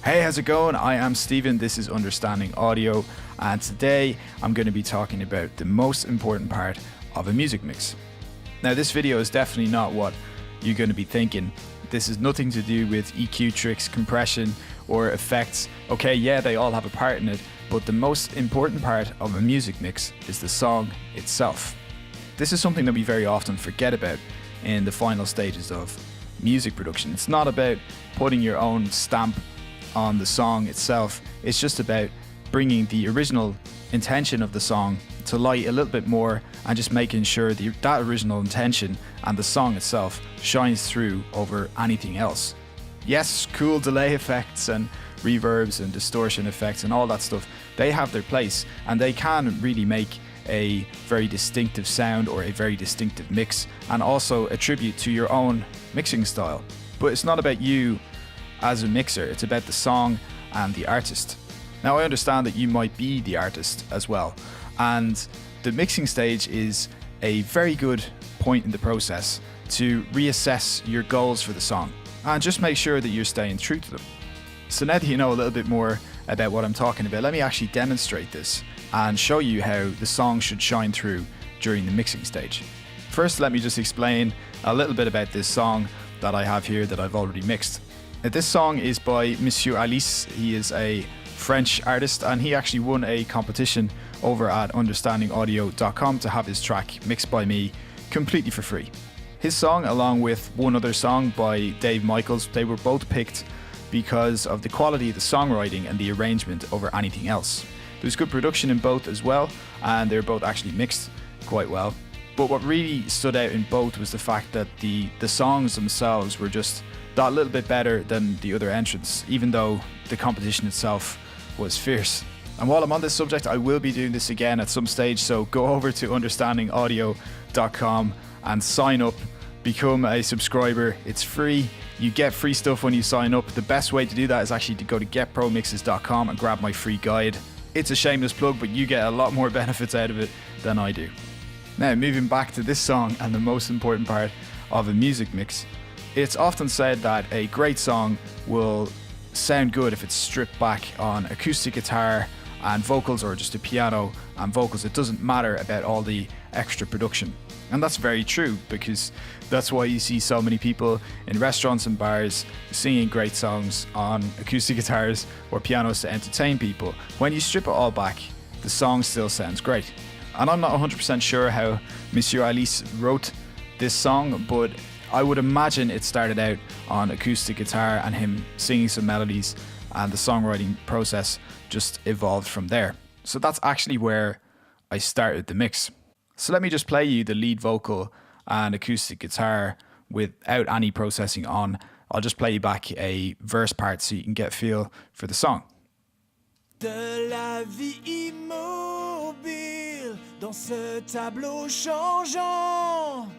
Hey, how's it going? I am Stephen, this is Understanding Audio, and today I'm going to be talking about the most important part of a music mix. Now, this video is definitely not what you're going to be thinking. This is nothing to do with EQ tricks, compression, or effects. Okay, yeah, they all have a part in it, but the most important part of a music mix is the song itself. This is something that we very often forget about in the final stages of music production. It's not about putting your own stamp on the song itself. It's just about bringing the original intention of the song to light a little bit more and just making sure that original intention and the song itself shines through over anything else. Yes, cool delay effects and reverbs and distortion effects and all that stuff, they have their place and they can really make a very distinctive sound or a very distinctive mix and also attribute to your own mixing style. But it's not about you as a mixer, it's about the song and the artist. Now, I understand that you might be the artist as well, and the mixing stage is a very good point in the process to reassess your goals for the song and just make sure that you're staying true to them. So now that you know a little bit more about what I'm talking about, let me actually demonstrate this and show you how the song should shine through during the mixing stage. First, let me just explain a little bit about this song that I have here that I've already mixed. Now, this song is by Monsieur Alice. He is a French artist and he actually won a competition over at understandingaudio.com to have his track mixed by me completely for free. His song, along with one other song by Dave Michaels, they were both picked because of the quality of the songwriting and the arrangement over anything else. There's good production in both as well, and they're both actually mixed quite well. But what really stood out in both was the fact that the songs themselves were just that little bit better than the other entrants, even though the competition itself was fierce. And while I'm on this subject, I will be doing this again at some stage, so go over to understandingaudio.com and sign up, become a subscriber. It's free. You get free stuff when you sign up. The best way to do that is actually to go to getpromixes.com and grab my free guide. It's a shameless plug, but you get a lot more benefits out of it than I do. Now, moving back to this song and the most important part of a music mix, it's often said that a great song will sound good if it's stripped back on acoustic guitar and vocals, or just a piano and vocals. It doesn't matter about all the extra production. And that's very true, because that's why you see so many people in restaurants and bars singing great songs on acoustic guitars or pianos to entertain people. When you strip it all back, the song still sounds great. And I'm not 100% sure how Monsieur Alice wrote this song, but I would imagine it started out on acoustic guitar and him singing some melodies, and the songwriting process just evolved from there. So that's actually where I started the mix. So let me just play you the lead vocal and acoustic guitar without any processing on. I'll just play you back a verse part so you can get a feel for the song. De la vie immobile dans ce tableau changeant,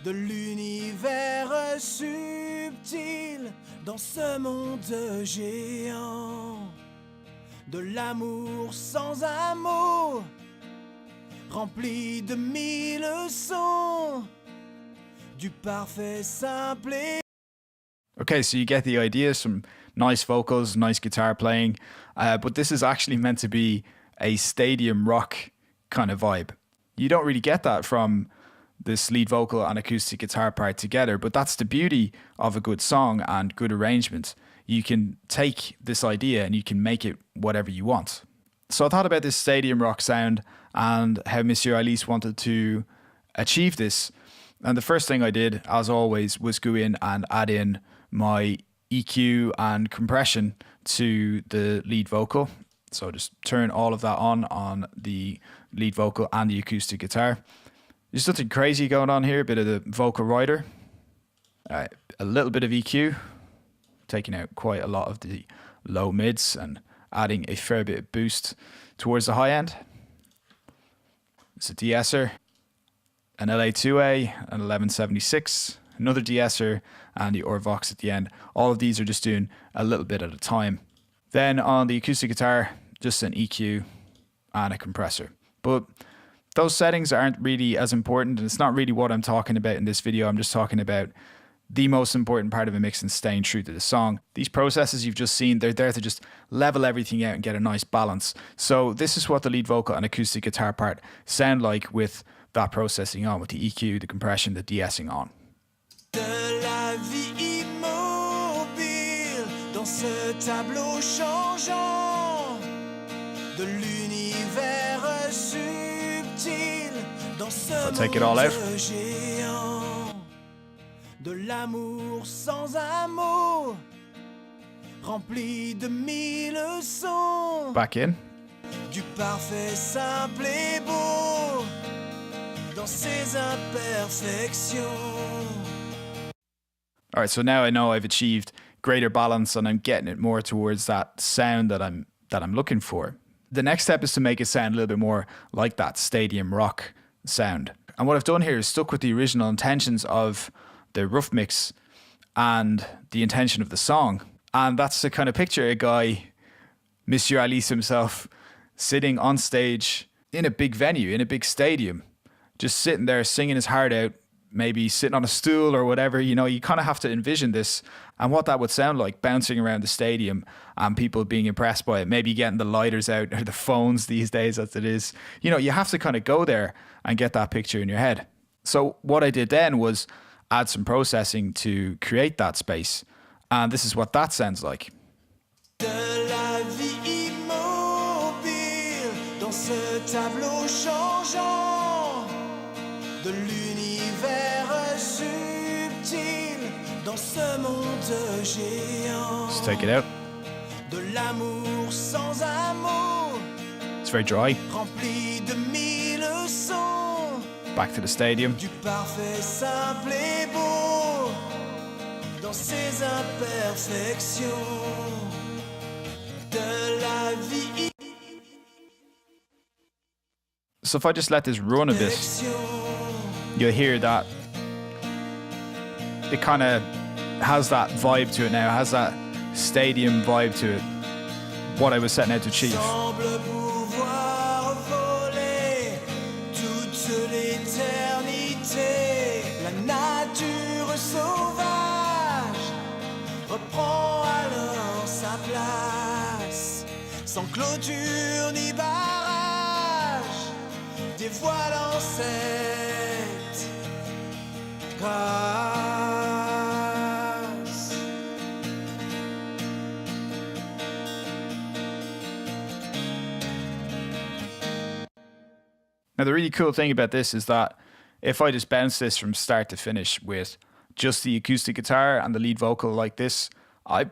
de l'univers subtil dans ce monde géant, de l'amour sans un mot, rempli de mille sons, du parfait simple et... Okay, so you get the idea, some nice vocals, nice guitar playing, but this is actually meant to be a stadium rock kind of vibe. You don't really get that from this lead vocal and acoustic guitar part together, but that's the beauty of a good song and good arrangement. You can take this idea and you can make it whatever you want. So I thought about this stadium rock sound and how Monsieur Alice wanted to achieve this. And the first thing I did, as always, was go in and add in my EQ and compression to the lead vocal. So just turn all of that on the lead vocal and the acoustic guitar. There's nothing crazy going on here, a bit of the vocal rider, a little bit of EQ, taking out quite a lot of the low mids and adding a fair bit of boost towards the high end. It's a de-esser, an LA2A, an 1176, another de-esser, and the Orvox at the end. All of these are just doing a little bit at a time. Then on the acoustic guitar, just an EQ and a compressor. But those settings aren't really as important, and it's not really what I'm talking about in this video. I'm just talking about the most important part of a mix and staying true to the song. These processes you've just seen, they're there to just level everything out and get a nice balance. So this is what the lead vocal and acoustic guitar part sound like with that processing on, with the EQ, the compression, the de-essing on. De la vie immobile dans ce tableau changeant, de l'univers subtil dans ce take it all out. monde géant, de l'amour sans un mot, rempli de mille sons, Back in. du parfait simple et beau dans ses imperfections. All right, so now I know I've achieved greater balance and I'm getting it more towards that sound that I'm looking for. The next step is to make it sound a little bit more like that stadium rock sound. And what I've done here is stuck with the original intentions of the rough mix and the intention of the song. And that's to kind of picture a guy, Monsieur Alice himself, sitting on stage in a big venue, in a big stadium, just sitting there singing his heart out, maybe sitting on a stool or whatever. You know, you kind of have to envision this and what that would sound like, bouncing around the stadium and people being impressed by it, maybe getting the lighters out or the phones these days as it is. You know, you have to kind of go there and get that picture in your head. So what I did then was add some processing to create that space. And this is what that sounds like. De la vie immobile dans ce tableau changeant, de l'univers subtil dans ce monde géant. Let's take it out. De l'amour sans un mot, It's very dry. rempli de mille sons, Back to the stadium. du parfait simple et beau dans ses imperfections. De la vie So if I just let this run a bit, you'll hear that it kind of has that vibe to it now, has that stadium vibe to it, what I was setting out to achieve. semble pouvoir voler toute l'éternité. La nature sauvage reprend alors sa place, sans clôture ni barrage, dévoilant cette grâce. Now, the really cool thing about this is that if I just bounce this from start to finish with just the acoustic guitar and the lead vocal like this, I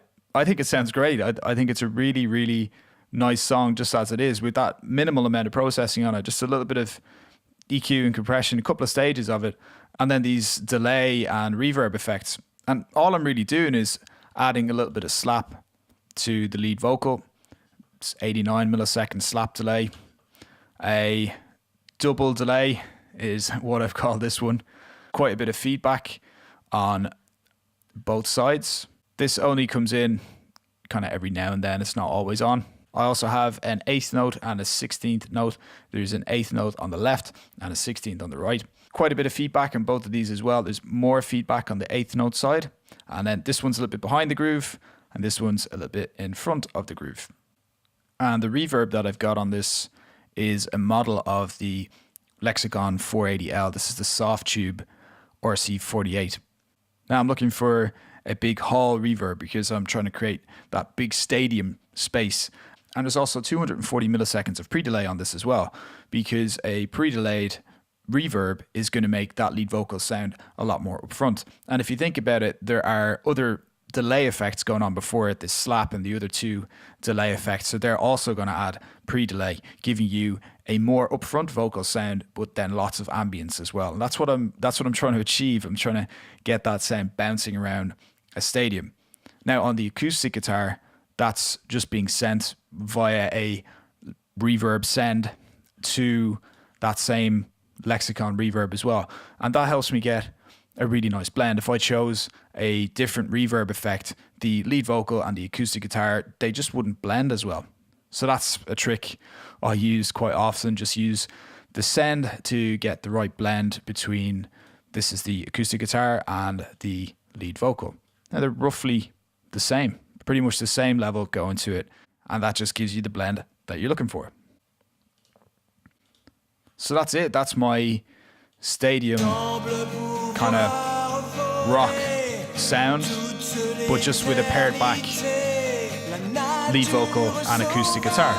think it sounds great. I think it's a really, really nice song just as it is, with that minimal amount of processing on it, just a little bit of EQ and compression, a couple of stages of it, and then these delay and reverb effects. And all I'm really doing is adding a little bit of slap to the lead vocal. It's 89 millisecond slap delay. A double delay is what I've called this one. Quite a bit of feedback on both sides. This only comes in kind of every now and then. It's not always on. I also have an 8th note and a 16th note. There's an 8th note on the left and a 16th on the right. Quite a bit of feedback on both of these as well. There's more feedback on the 8th note side. And then this one's a little bit behind the groove and this one's a little bit in front of the groove. And the reverb that I've got on this is a model of the Lexicon 480L. This is the soft tube RC48. Now I'm looking for a big hall reverb because I'm trying to create that big stadium space. And there's also 240 milliseconds of pre-delay on this as well, because a pre-delayed reverb is going to make that lead vocal sound a lot more upfront. And if you think about it, there are other delay effects going on before it, this slap and the other two delay effects. So they're also going to add pre-delay, giving you a more upfront vocal sound, but then lots of ambience as well. And that's what I'm trying to achieve. I'm trying to get that sound bouncing around a stadium. Now on the acoustic guitar, that's just being sent via a reverb send to that same Lexicon reverb as well. And that helps me get a really nice blend. If I chose a different reverb effect, the lead vocal and the acoustic guitar, they just wouldn't blend as well. So that's a trick I use quite often. Just use the send to get the right blend between, this is the acoustic guitar and the lead vocal. Now they're roughly the same, pretty much the same level going to it, and that just gives you the blend that you're looking for. So that's it. That's my stadium kind of rock sound, but just with a pared back lead vocal and acoustic guitar.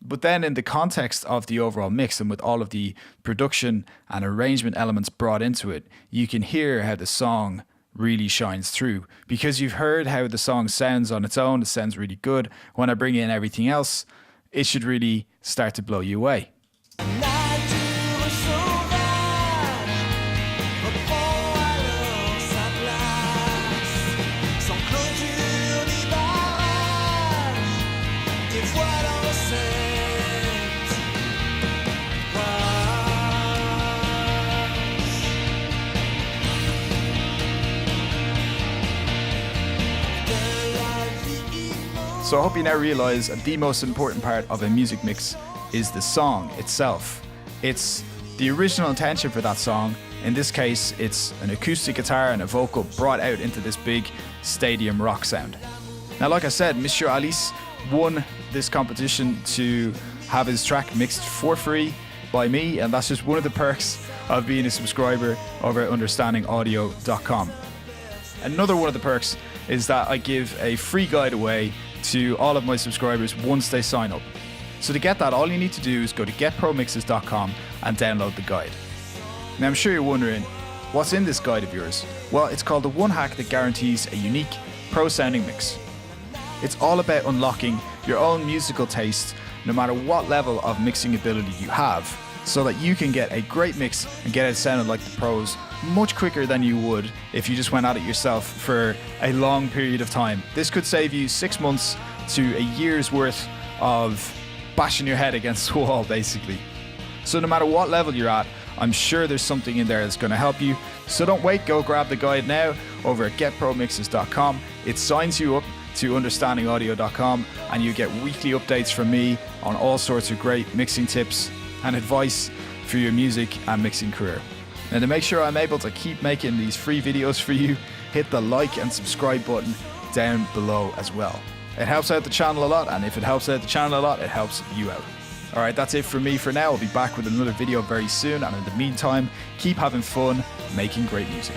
But then in the context of the overall mix and with all of the production and arrangement elements brought into it, you can hear how the song really shines through. Because you've heard how the song sounds on its own, it sounds really good. When I bring in everything else, it should really start to blow you away. So I hope you now realize the most important part of a music mix is the song itself. It's the original intention for that song. In this case, it's an acoustic guitar and a vocal brought out into this big stadium rock sound. Now, like I said, Monsieur Alice won this competition to have his track mixed for free by me, and that's just one of the perks of being a subscriber over at understandingaudio.com. Another one of the perks is that I give a free guide away to all of my subscribers once they sign up. So to get that, all you need to do is go to getpromixes.com and download the guide. Now I'm sure you're wondering, what's in this guide of yours? Well, it's called the one hack that guarantees a unique pro sounding mix. It's all about unlocking your own musical taste, no matter what level of mixing ability you have, so that you can get a great mix and get it sounding like the pros much quicker than you would if you just went at it yourself for a long period of time. This could save you 6 months to a year's worth of bashing your head against the wall, basically. So no matter what level you're at, I'm sure there's something in there that's going to help you. So don't wait, go grab the guide now over at getpromixes.com. It signs you up to understandingaudio.com and you get weekly updates from me on all sorts of great mixing tips and advice for your music and mixing career. And to make sure I'm able to keep making these free videos for you, hit the like and subscribe button down below as well. It helps out the channel a lot, and if it helps out the channel a lot, it helps you out. Alright, that's it for me for now. I'll be back with another video very soon, and in the meantime, keep having fun making great music.